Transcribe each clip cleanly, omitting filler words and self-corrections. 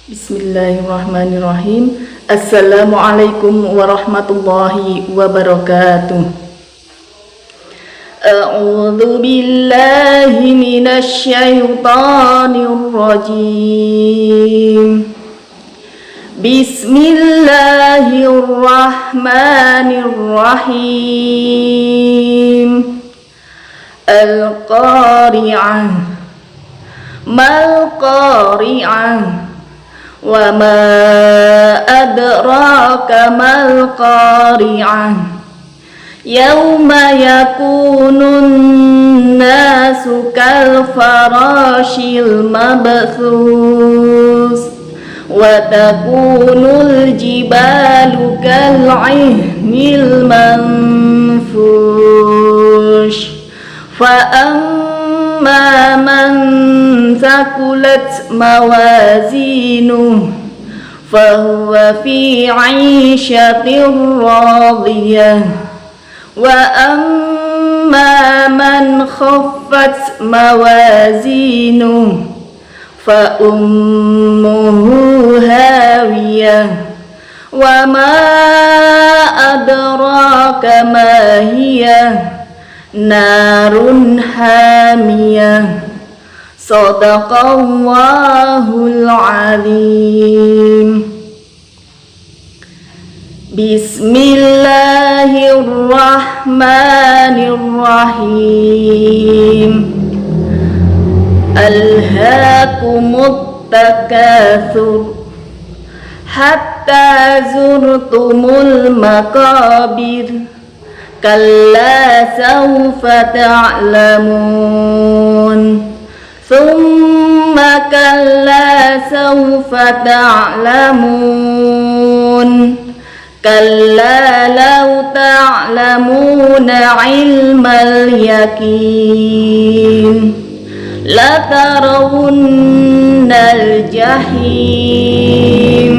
Bismillahirrahmanirrahim. Assalamualaikum warahmatullahi wabarakatuh. A'udzu billahi minasy syaithanir rajim. Bismillahirrahmanirrahim. Al-qari'ah. Mal qari'ah. Wa ma adraka mal qari'ah. Yauma yakunun nasu kal farashil mabthus wa takunul jibalu kal ihnil manfush fa amma man thaqulat mawazinuhu fahuwa fi 'ishatir radiyah wa amma man khaffat mawazinuhu fa ummuhu hawiyah wa ma adraka ma hiya narun hamiyah. Shadaqallahul azim. Bismillahirrahmanirrahim. Alhaakumut takatsur hatta zurtumul maqabir kalla sawfa ta'lamun thumma kalla sawfa ta'lamun kalla law ta'lamuna 'ilmal yakin la tarawunnal jahim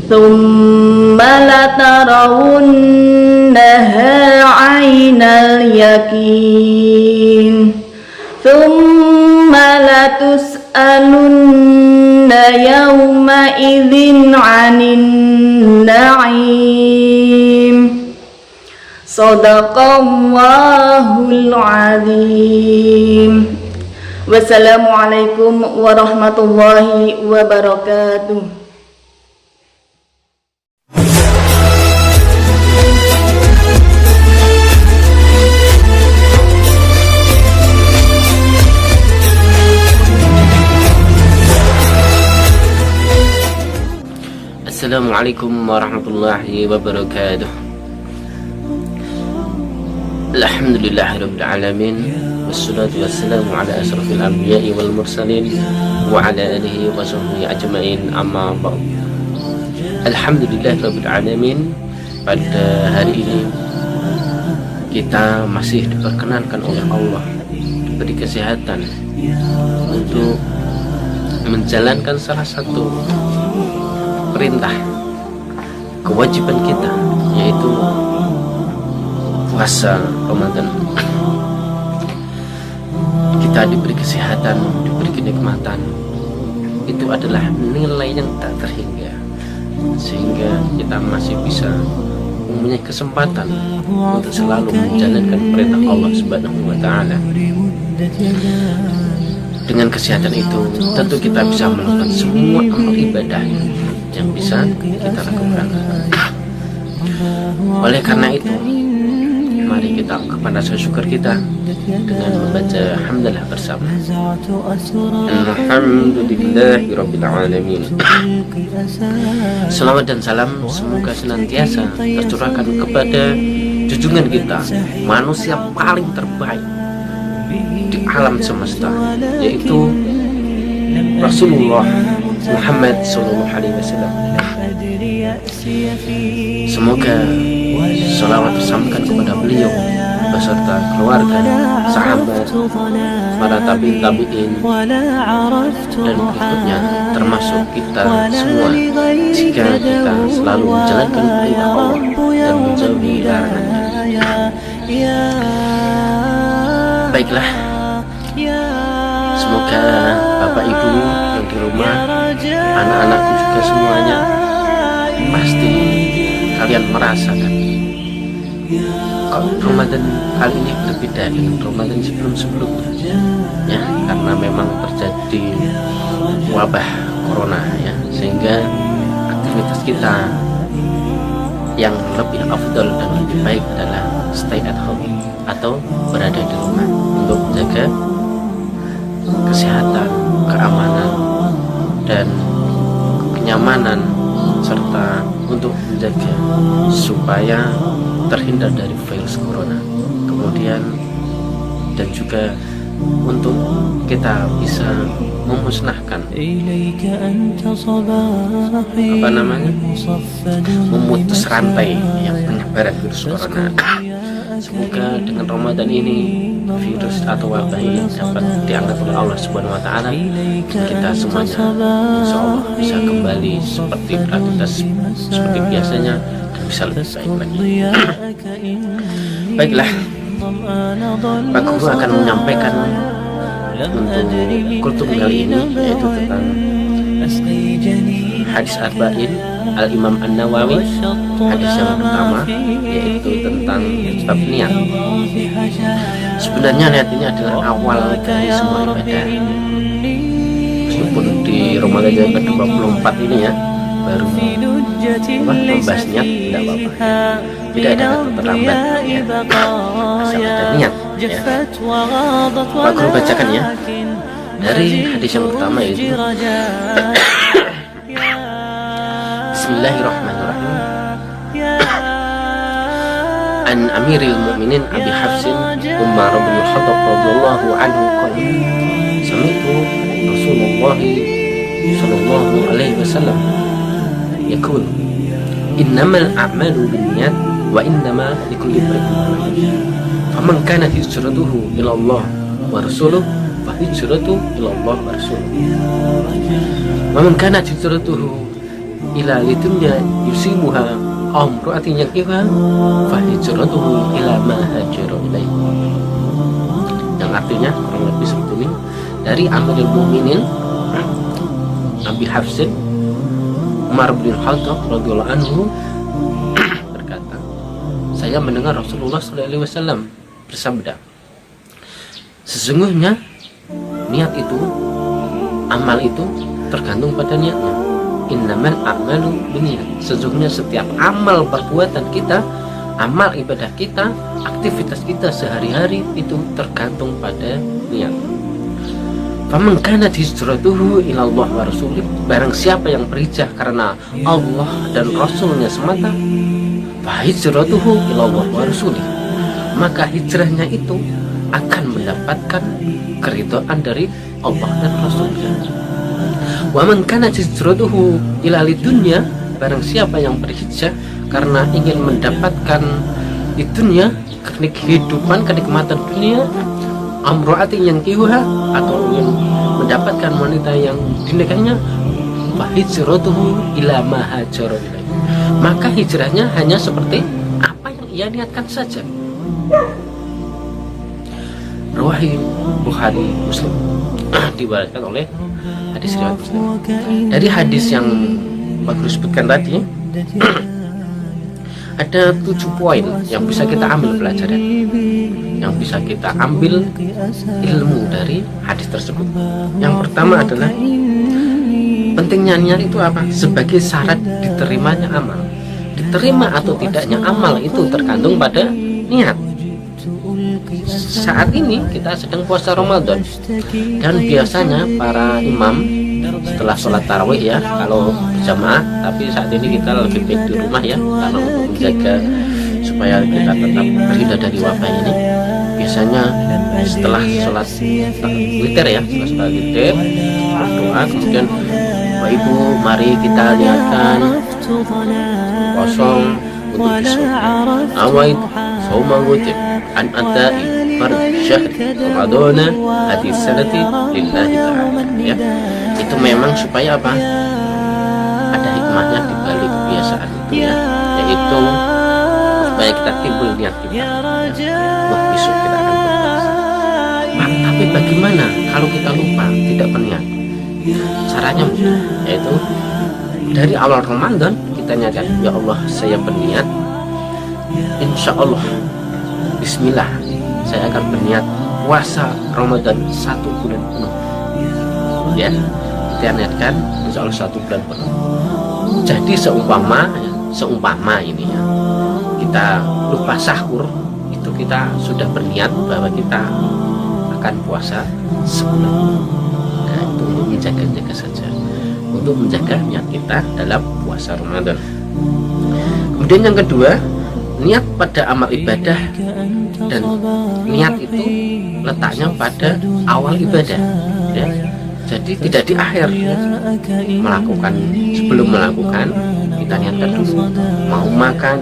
thumma la tarawunnaha 'ainal yakin thumma la tus'alunna yawma idzin 'anin na'im. Shadaqallahul azim. Wassalamualaikum warahmatullahi wabarakatuh. Assalamualaikum warahmatullahi wabarakatuh. Alhamdulillahirabbil alamin wassalatu wassalamu ala asrofil anbiya'i wal mursalin wa ala alihi wa sahbihi ajmain, amma ba'd. Alhamdulillahirabbil alamin. Pada hari ini kita masih diperkenankan oleh Allah, diberi kesehatan untuk menjalankan salah satu perintah kewajiban kita, yaitu puasa Ramadan. Kita diberi kesehatan, diberi kenikmatan. Itu adalah nilai yang tak terhingga, sehingga kita masih bisa mempunyai kesempatan untuk selalu menjalankan perintah Allah Subhanahu wa ta'ala. Dengan kesehatan itu tentu kita bisa melakukan semua amal ibadah yang bisa kita lakukan. Oleh karena itu, mari kita kepada syukur kita dengan membaca hamdalah bersama. Alhamdulillahirabbil alamin. Selawat dan salam semoga senantiasa tercurahkan kepada junjungan kita, manusia paling terbaik di alam semesta, yaitu Rasulullah Muhammad sallallahu alaihi wasallam. Semoga salawat tersampaikan kepada beliau beserta keluarga, sahabat, para tabi'in dan berikutnya, termasuk kita semua, jika kita selalu menjalankan perintah Allah dan menjauhi larangannya. Baiklah, semoga Bapak Ibu yang di rumah anak-anakku juga semuanya pasti kalian merasakan kok Ramadan kali ini berbeda dengan Ramadan sebelum-sebelumnya ya, karena memang terjadi wabah corona ya, sehingga aktivitas kita yang lebih afdal dan lebih baik adalah stay at home atau berada di rumah untuk menjaga kesehatan, keamanan, dan kenyamanan, serta untuk menjaga supaya terhindar dari virus corona. Kemudian dan juga untuk kita bisa memusnahkan memutus rantai yang penyebaran virus corona. Semoga dengan Ramadan ini virus atau wabah ini dapat diangkat oleh Allah Subhanahu wa taala, kita semuanya insya Allah bisa kembali seperti beraktivitas seperti biasanya dan bisa lebih baik lagi. Baiklah, Pak Guru akan menyampaikan untuk kultum kali ini, yaitu tentang hadis arba'in Al-Imam An-Nawawi. Hadis yang pertama yaitu tentang bab niat. Sebenarnya niat ini adalah awal dari semua ibadah. Meskipun di Ramadan yang ke-24 ini ya baru membahas niat, tidak apa-apa, tidak ada kata terlambat ya, asal ada niat ya. Pak Guru bacakan ya dari hadis yang pertama yaitu Bismillahirrahmanirrahim. An Amiril Mu'minin Abi Hafsin Umar bin Khattab radhiyallahu anhu qala sami'tu Rasulullah sallallahu alaihi wasallam yaqul innamal a'malu binniyat wa innama likulli imrin ma nawa. Faman kana hijratuhu ila Allah wa rasuluhu fa hijratuhu ila Allah wa rasuluhu. Wa man kana hijratuhu ila lidunya yusibuha aw imra'atin yankihuha fa hijratuhu ila ma hajara ilaihi. Yang artinya kurang lebih seperti ini, dari Amirul Mukminin Abi Hafsin Umar bin Khattab radhiyallahu anhu berkata, saya mendengar Rasulullah SAW bersabda, sesungguhnya niat itu, amal itu tergantung pada niatnya. Innamal a'malu binniyat. Sesungguhnya setiap amal perbuatan kita, amal ibadah kita, aktivitas kita sehari-hari itu tergantung pada niat. Faman kanat hijratuhu ila Allah wa rasulih, barang siapa yang berhijrah karena Allah dan Rasulnya semata, fa hijratuhu ila Allah wa rasulih, maka hijrahnya itu akan mendapatkan keridhaan dari Allah dan Rasulnya. Wa man kanat hijratuhu ila lidunya, barang siapa yang berhijrah karena ingin mendapatkan di dunia, kehidupan, kenikmatan dunia, amro'atin yang kihuha, atau ingin mendapatkan wanita yang dinikahinya, fa hijratuhu ila ma hajara ilaihi, maka hijrahnya hanya seperti apa yang ia niatkan saja. Riwayat Bukhari Muslim diwariskan oleh hadis riwayat Muslim. Dari hadis yang Pak Guru sebutkan tadi ada 7 poin yang bisa kita ambil pelajaran, yang bisa kita ambil ilmu dari hadis tersebut. Yang pertama adalah pentingnya niat itu apa? Sebagai syarat diterimanya amal. Diterima atau tidaknya amal itu tergantung pada niat. Saat ini kita sedang puasa Ramadan, dan biasanya para imam setelah sholat tarawih ya, kalau berjamaah, tapi saat ini kita lebih baik di rumah ya, karena untuk menjaga supaya kita tetap terhindar dari wabah ini. Biasanya setelah sholat witir ya, setelah sholat witir berdoa, kemudian Bapak Ibu mari kita niatkan kosong untuk besok. Await sauma wajib an adai fard syahr Ramadan hadis sanati lillahi ta'ala ya. Itu memang supaya apa? Ada hikmahnya di balik kebiasaan itu ya, yaitu supaya kita timbul niat kita. Wah, besok kita akan berpuasa. Tapi bagaimana kalau kita lupa, tidak berniat? Caranya mudah, yaitu dari awal Ramadan kita niatkan, ya Allah saya berniat, insya Allah Bismillah saya akan berniat puasa Ramadan 1 bulan penuh. Ya, kita niatkan insya Allah 1 bulan penuh. Jadi seumpama ini ya, kita lupa sahur, itu kita sudah berniat bahwa kita akan puasa sebulan. Nah, itu untuk menjaga saja, untuk menjaga niat kita dalam puasa Ramadan. Kemudian yang kedua, niat pada amal ibadah, dan niat itu letaknya pada awal ibadah ya. Jadi tidak di akhir ya. Sebelum melakukan kita niatkan dulu, mau makan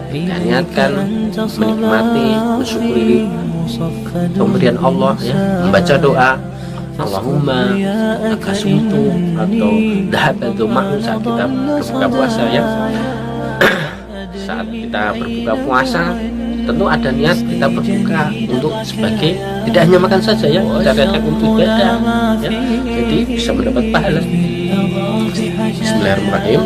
kita niatkan menikmati, mensyukuri pemberian Allah ya, membaca doa Allahumma lakasumtu atau dhahabatu ma'u saat kita berbuka puasa ya. Saat kita berbuka puasa tentu ada niat kita berbuka untuk sebagai tidak hanya makan saja ya, kita niatkan untuk ibadah ya, jadi bisa mendapat pahala. Bismillahirrahmanirrahim,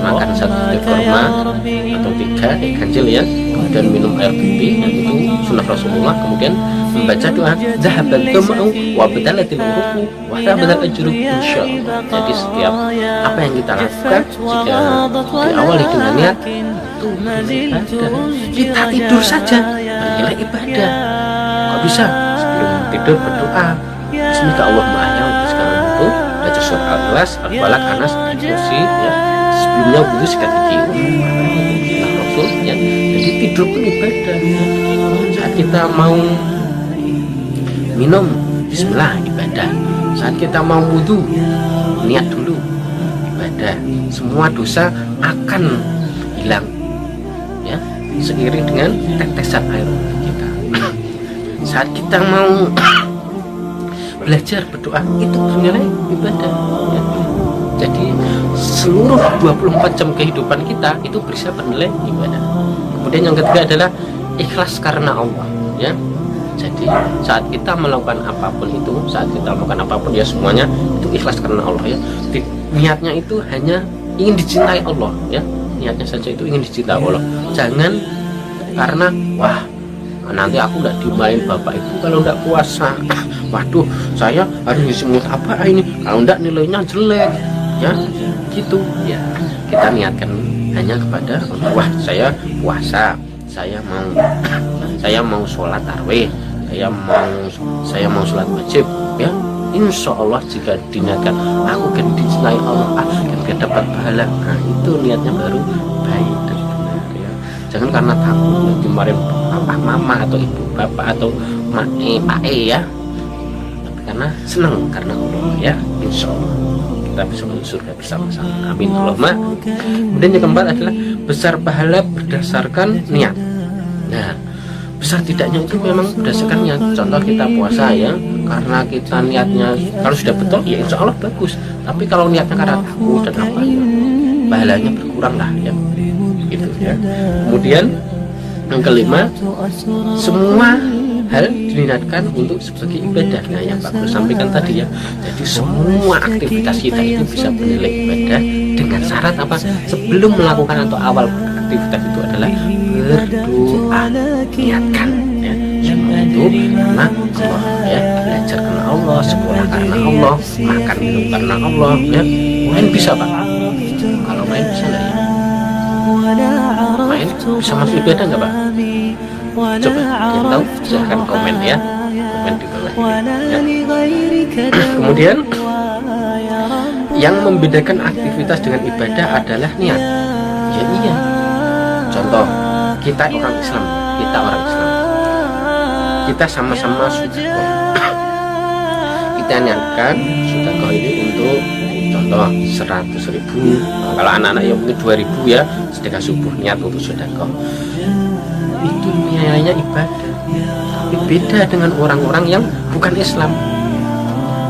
makan 1 butir kurma atau 3 ganjil ya, kemudian minum air putih, yang itu sunnah Rasulullah. Kemudian membaca doa zahabal tama'u wa badalatil uruqu wa thabatal ajru insyaallah. Jadi setiap apa yang kita lakukan jika diawali dengan niat itu ibadah. Kita tidur saja bernilai ibadah. Kok bisa? Sebelum tidur berdoa bismika Allahumma ahya wa sekarang itu baca surah Al-Ikhlas, Al-Falaq, Anas, Kursi ya. Sebelumnya wudu sikat gigi Rasul ya. Jadi tidur pun ibadah. Saat kita mau minum bismillah ibadah, saat kita mau wudu niat dulu ibadah. Semua dosa akan hilang ya seiring dengan tetesan air kita. Saat kita mau belajar berdoa itu bernilai ibadah ya. Jadi seluruh 24 jam kehidupan kita itu bisa bernilai ibadah. Kemudian yang ketiga adalah ikhlas karena Allah ya. Jadi saat kita melakukan apapun itu, saat kita melakukan apapun ya semuanya itu ikhlas karena Allah ya. Niatnya itu hanya ingin dicintai Allah ya. Niatnya saja itu ingin dicintai Allah. Jangan karena wah nanti aku nggak dimarahin bapak ibu kalau nggak puasa. Waduh saya harus disebut apa ini kalau nggak nilainya jelek ya gitu ya. Kita niatkan hanya kepada Allah. Wah saya puasa, saya mau sholat tarawih, saya mau sholat wajib ya. Insya Allah jika diniatkan aku akan dicintai Allah, akan dapat pahala. Nah itu niatnya baru baik dan benar ya. Jangan karena takut dimarahin papa mama atau ibu bapak atau pak ya, tapi karena senang karena Allah ya. Insya Allah kita bisa masuk surga bersama-sama. Amin Allahumma. Kemudian yang keempat adalah besar pahala berdasarkan niat. Nah besar tidaknya itu memang berdasarkan niat. Contoh kita puasa ya, karena kita niatnya kalau sudah betul ya insya Allah bagus. Tapi kalau niatnya karena takut dan apa ya, pahalanya berkurang lah ya gitu ya. Kemudian yang kelima, semua hal diniatkan untuk sebagai ibadah. Nah yang Pak Guru sampaikan tadi ya, jadi semua aktivitas kita itu bisa bernilai ibadah dengan syarat apa? Sebelum melakukan atau awal aktivitas itu adalah berdoa, niatkan ya. Semua itu karena Allah ya, belajar karena Allah, sekolah karena Allah, makan minum karena Allah ya. Main bisa Pak? Kalau main bisa nggak ya? Main bisa masuk ibadah nggak Pak? Coba yang tahu silahkan komen ya, komen di bawah ya. Kemudian yang membedakan aktivitas dengan ibadah adalah niat ya. Iya, contoh kita orang Islam, kita sama-sama sedekah. Kita niatkan sedekah ini untuk contoh 100.000. Kalau anak-anak yang mungkin 2.000 ya, sedekah subuh niat untuk sedekah. Itu nilainya ibadah. Tapi beda dengan orang-orang yang bukan Islam.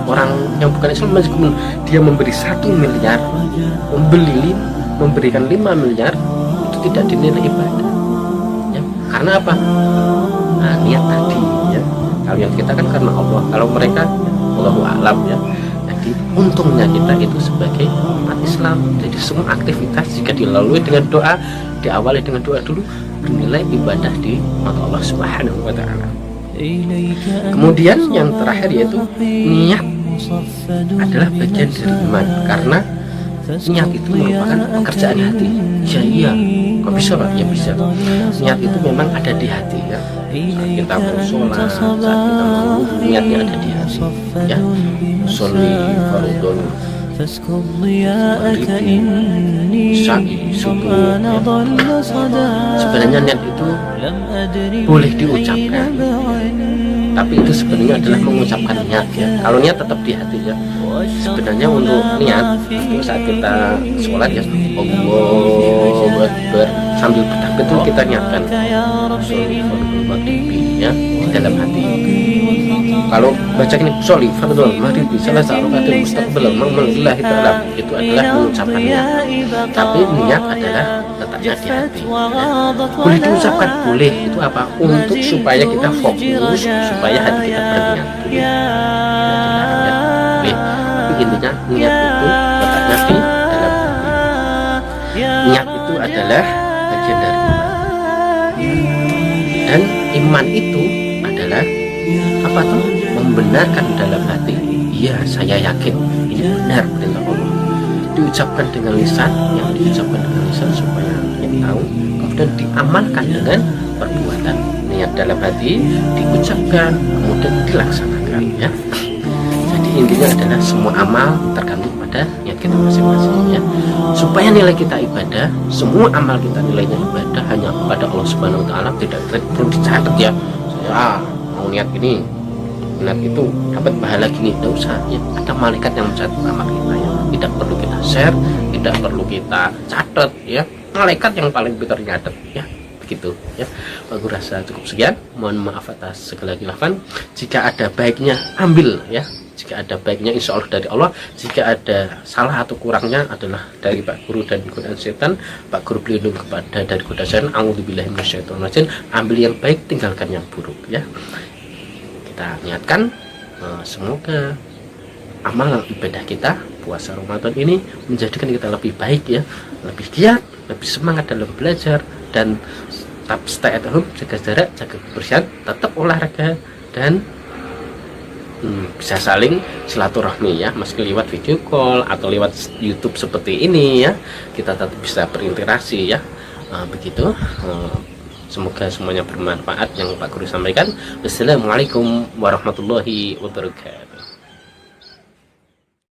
Orang yang bukan Islam meskipun dia memberi 1 miliar, memberikan 5 miliar, itu tidak dinilai ibadah. Ya, karena apa? Nah, niat tadi ya. Kalau yang kita kan karena Allah. Kalau mereka Allahu a'lam ya. Nah, Jadi untungnya kita itu sebagai umat Islam, jadi semua aktivitas jika dilalui dengan doa, diawali dengan doa dulu, bernilai ibadah di mata Allah Subhanahu wa Ta'ala. Kemudian yang terakhir yaitu niat adalah bagian dari iman, karena niat itu merupakan pekerjaan hati. Ya iya, kok bisa Pak? Ya bisa. Niat itu memang ada di hati ya. Saat kita mau sholat, saat kita mau wudu, niatnya ada di hati ya. Sholli fardhon sa'i subuh ya. Sebenarnya niat itu boleh diucapkan, tapi itu sebenarnya adalah mengucapkan niat ya. Kalau niat tetap di hati ya. Sebenarnya untuk niat itu saat kita sholat ya, Allahu Akbar, sambil bertakbir itu kita niatkan sholli fardhon maghribi ya di dalam hati. Kalau baca ini sholli fardhon maghribi salah satu kata mustaqbal ma'amillah itu adalah mengucapkan niat, tapi niat adalah letaknya di hati ya. Boleh diucapkan, boleh, itu apa? Untuk supaya kita fokus, supaya hati kita berniat boleh ya, boleh. Tapi intinya niat itu letaknya di dalam hati. Niat itu adalah bagian dari iman, dan iman itu adalah apa tuh? Membenarkan dalam hati, iya saya yakin ini benar perintah Allah. Diucapkan dengan lisan, yang diucapkan dengan lisan supaya kita tahu, kemudian diamalkan dengan perbuatan. Niat dalam hati diucapkan, kemudian dilaksanakan ya. Jadi intinya adalah semua amal tergantung pada niat kita masing-masing ya. Supaya nilai kita ibadah, semua amal kita nilainya ibadah hanya kepada Allah Subhanahu wa Ta'ala, tidak perlu dicatat ya. Saya mau niat ini, niat itu dapat pahala gini, tidak usah ya. Ada malaikat yang mencatat amal kita ya. Tidak perlu kita share, tidak perlu kita catat ya. Malaikat yang paling pintar nyatet ya. Begitu ya. Aku rasa cukup sekian. Mohon maaf atas segala khilafan. Jika ada baiknya ambil ya. Jika ada baiknya insya Allah dari Allah. Jika ada salah atau kurangnya adalah dari Pak Guru dan godaan setan. Pak Guru pelindung kepada dari godaan setan. A'udzubillahi minasyaitonir rajim. Ambil yang baik, tinggalkan yang buruk ya. Kita niatkan semoga amal ibadah kita puasa Ramadan ini menjadikan kita lebih baik ya, lebih giat, lebih semangat dalam belajar, dan tetap stay at home, jaga jarak, jaga kebersihan, tetap olahraga, dan bisa saling silaturahmi ya, meski lewat video call atau lewat YouTube seperti ini ya, kita tetap bisa berinteraksi ya. Begitu. Semoga semuanya bermanfaat yang Pak Guru sampaikan. Wassalamualaikum warahmatullahi wabarakatuh.